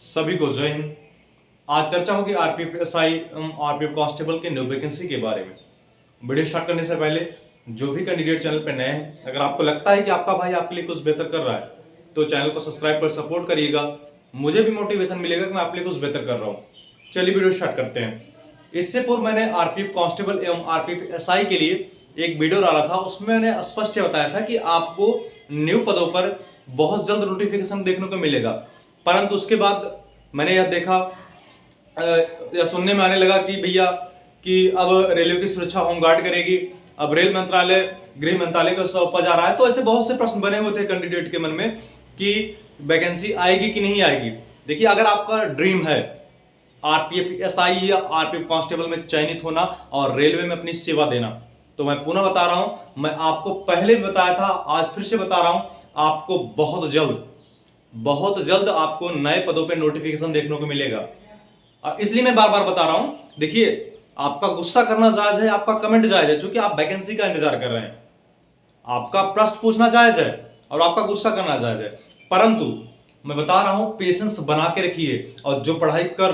सभी को जय हिंद। आज चर्चा होगी आरपीएफ एसआई आरपीएफ कांस्टेबल के न्यू वैकेंसी के बारे में। वीडियो स्टार्ट करने से पहले जो भी कैंडिडेट चैनल पर नए हैं, अगर आपको लगता है कि आपका भाई आपके लिए कुछ बेहतर कर रहा है तो चैनल को सब्सक्राइब कर सपोर्ट करिएगा। मुझे भी मोटिवेशन मिलेगा कि मैं आपके लिए कुछ बेहतर कर रहा हूँ। चलिए वीडियो स्टार्ट करते हैं। इससे पूर्व मैंने आरपीएफ कांस्टेबल एवं आरपीएफ एसआई के लिए एक वीडियो डाला था, उसमें मैंने स्पष्ट बताया था कि आपको न्यू पदों पर बहुत जल्द नोटिफिकेशन देखने को मिलेगा। परंतु उसके बाद मैंने यह देखा या सुनने में आने लगा कि भैया कि अब रेलवे की सुरक्षा होमगार्ड करेगी, अब रेल मंत्रालय गृह मंत्रालय का सौंपा जा रहा है। तो ऐसे बहुत से प्रश्न बने हुए थे कैंडिडेट के मन में कि वैकेंसी आएगी कि नहीं आएगी। देखिए, अगर आपका ड्रीम है आरपीएफ एसआई या आरपीएफ कांस्टेबल में चयनित होना और रेलवे में अपनी सेवा देना, तो मैं पुनः बता रहा हूं, मैं आपको पहले भी बताया था, आज फिर से बता रहा हूं, आपको बहुत जल्द आपको नए पदों पे नोटिफिकेशन देखने को मिलेगा। इसलिए मैं बार बार बता रहा हूं। देखिए, आपका गुस्सा करना जायज है, आपका कमेंट जायज है, क्योंकि आप वैकेंसी का इंतजार कर रहे हैं। आपका प्रश्न पूछना जायज है और आपका गुस्सा करना जायज है, परंतु मैं बता रहा हूं पेशेंस बना के रखिए। और जो पढ़ाई कर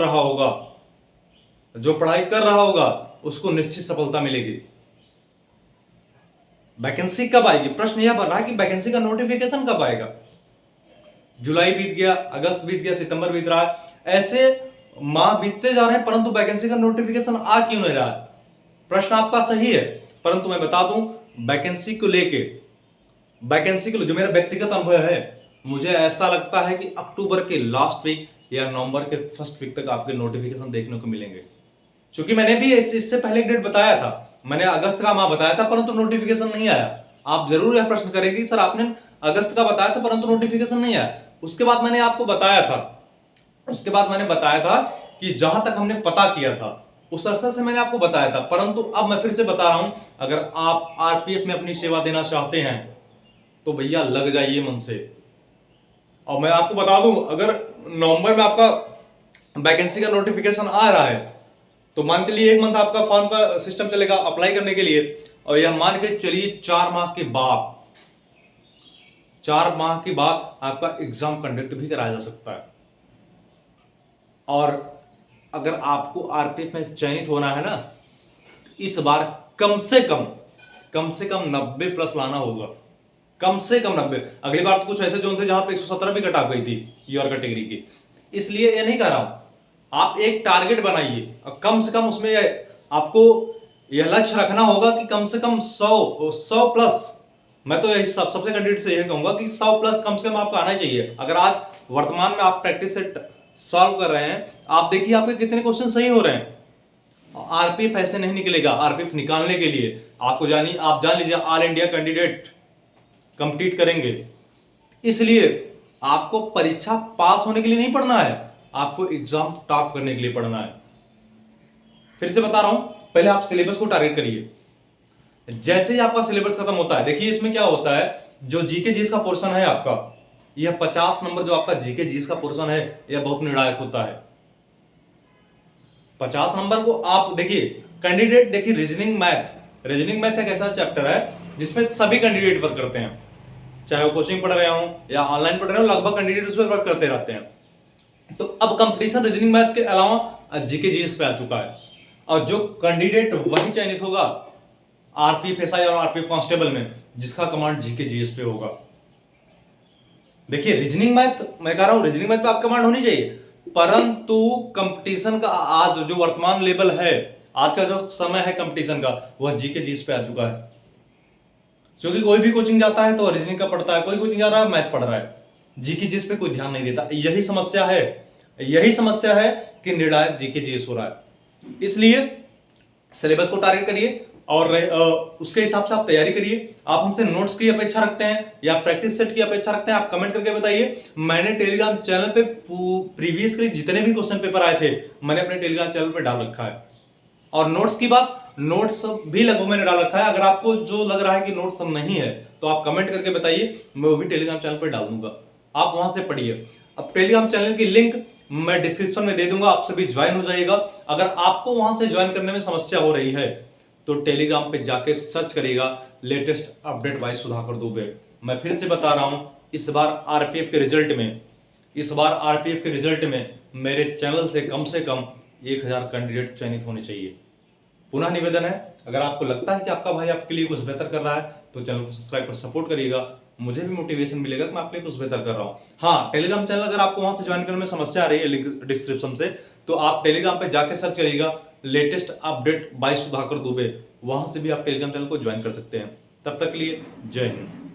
रहा होगा उसको निश्चित सफलता मिलेगी। वैकेंसी कब आएगी, प्रश्न यह बन रहा है कि वैकेंसी का नोटिफिकेशन कब आएगा। जुलाई बीत गया, अगस्त बीत गया, सितंबर बीत रहा है, ऐसे माह बीतते जा रहे हैं, परंतु वैकेंसी का नोटिफिकेशन आ क्यों नहीं रहा है। प्रश्न आपका सही है, परंतु मैं बता दूं वैकेंसी को लेके जो मेरा व्यक्तिगत अनुभव है, मुझे ऐसा लगता है कि अक्टूबर के लास्ट वीक या नवंबर के फर्स्ट वीक तक आपके नोटिफिकेशन देखने को मिलेंगे। क्योंकि मैंने भी इससे पहले एक डेट बताया था, मैंने अगस्त का माह बताया था, परंतु नोटिफिकेशन नहीं आया। आप जरूर यह प्रश्न करेंगे सर आपने अगस्त का बताया था परंतु नोटिफिकेशन नहीं आया। उसके बाद मैंने बताया था कि जहां तक हमने पता किया था उस अर्थात से मैंने आपको बताया था, परंतु अब मैं फिर से बता रहा हूं, अगर आप आरपीएफ में अपनी सेवा देना चाहते हैं तो भैया लग जाइए मन से। और मैं आपको बता दूं, अगर नवंबर में आपका वैकेंसी का नोटिफिकेशन आ रहा है तो मान के चलिए 1 मंथ आपका फॉर्म का सिस्टम चलेगा अप्लाई करने के लिए, और यह मान के चलिए 4 माह के बाद आपका एग्जाम कंडक्ट भी कराया जा सकता है। और अगर आपको आरपीएफ में चयनित होना है ना, इस बार कम से कम 90 प्लस लाना होगा, कम से कम 90। अगली बार तो कुछ ऐसे जोन थे जहां पे 117 भी कट आ गई थी यूआर कैटेगरी की। इसलिए ये नहीं कह रहा हूं, आप एक टारगेट बनाइए और कम से कम उसमें आपको यह लक्ष्य रखना होगा कि कम से कम 100 प्लस। मैं तो यही सबसे कैंडिडेट से यही कहूंगा कि 100 प्लस कम से कम आपको आना चाहिए। अगर आज वर्तमान में आप प्रैक्टिस सेट सॉल्व कर रहे हैं, आप देखिए आपके कितने क्वेश्चन सही हो रहे हैं। आरपीएफ ऐसे नहीं निकलेगा। आरपीएफ निकालने के लिए आपको आप जान लीजिए ऑल इंडिया कैंडिडेट कंप्लीट करेंगे। इसलिए आपको परीक्षा पास होने के लिए नहीं पढ़ना है, आपको एग्जाम टॉप करने के लिए पढ़ना है। फिर से बता रहा हूं, पहले आप सिलेबस को टारगेट करिए। जैसे ही आपका सिलेबस खत्म होता है, देखिए इसमें क्या होता है, जो जीके जीएस का पोर्शन है आपका, यह 50 नंबर जो आपका जीके जीएस का पोर्शन है, यह बहुत निर्णायक होता है। 50 नंबर को आप देखिए कैंडिडेट, देखिए रीजनिंग मैथ एक ऐसा चैप्टर है जिसमें सभी कैंडिडेट वर्क करते हैं, चाहे वो कोचिंग पढ़ रहे हो या ऑनलाइन पढ़ रहे हो, लगभग कैंडिडेट उस पर वर्क करते रहते हैं। तो अब कंपटीशन रीजनिंग मैथ के अलावा जीके जीएस पे आ चुका है, और जो कैंडिडेट वही चयनित होगा आरपीएफ एसआई और आरपीएफ कांस्टेबल में जिसका कमांड जीके जीएस पे होगा। देखिए रीजनिंग मैथ, मैं कह रहा हूं रीजनिंग मैथ पे आप कमांड होनी चाहिए, परंतु कंपटीशन का आज जो वर्तमान लेवल है, आज का जो समय है कंपटीशन का, वह जीके जीएस पे आ चुका है। क्योंकि कोई भी कोचिंग जाता है तो रीजनिंग का पढ़ता है, कोई कोचिंग जा रहा है मैथ पढ़ रहा है, जीके जीएस पे कोई ध्यान नहीं देता। यही समस्या है कि निर्णायक जीके जीएस हो रहा है। इसलिए सिलेबस को टारगेट करिए और उसके हिसाब से आप तैयारी करिए। आप हमसे नोट्स की अपेक्षा रखते हैं या प्रैक्टिस सेट की अपेक्षा रखते हैं, आप कमेंट करके बताइए। मैंने टेलीग्राम चैनल पे प्रीवियस के जितने भी क्वेश्चन पेपर आए थे मैंने अपने टेलीग्राम चैनल पे डाल रखा है। और नोट्स की बात, नोट्स भी लगभग मैंने डाल रखा है। अगर आपको जो लग रहा है कि नोट्स नहीं है तो आप कमेंट करके बताइए, मैं वो भी टेलीग्राम चैनल पर डाल दूंगा, आप वहां से पढ़िए। अब टेलीग्राम चैनल की लिंक मैं डिस्क्रिप्शन में दे दूंगा, आप सभी ज्वाइन हो जाइएगा। अगर आपको वहां से ज्वाइन करने में समस्या हो रही है तो टेलीग्राम पे जाके सर्च करिएगा latest update bye Sudhakar Dubey. मैं फिर से बता रहा हूं, इस बार आरपीएफ के रिजल्ट में इस बार आरपीएफ के रिजल्ट में मेरे चैनल से कम 1000 कैंडिडेट चयनित होने चाहिए। पुनः निवेदन है, अगर आपको लगता है कि आपका भाई आपके लिए कुछ बेहतर कर रहा है तो चैनल को सब्सक्राइब कर सपोर्ट करिएगा, मुझे भी मोटिवेशन मिलेगा कि मैं आपके लिए कुछ बेहतर कर रहा हूँ। हाँ, टेलीग्राम चैनल अगर आपको वहां से ज्वाइन करने में समस्या आ रही है, लिंक डिस्क्रिप्शन से, तो आप टेलीग्राम पे जाके सर्च करिएगा latest update bye Sudhakar Dubey, वहां से भी आप टेलीग्राम चैनल को ज्वाइन कर सकते हैं। तब तक के लिए जय हिंद।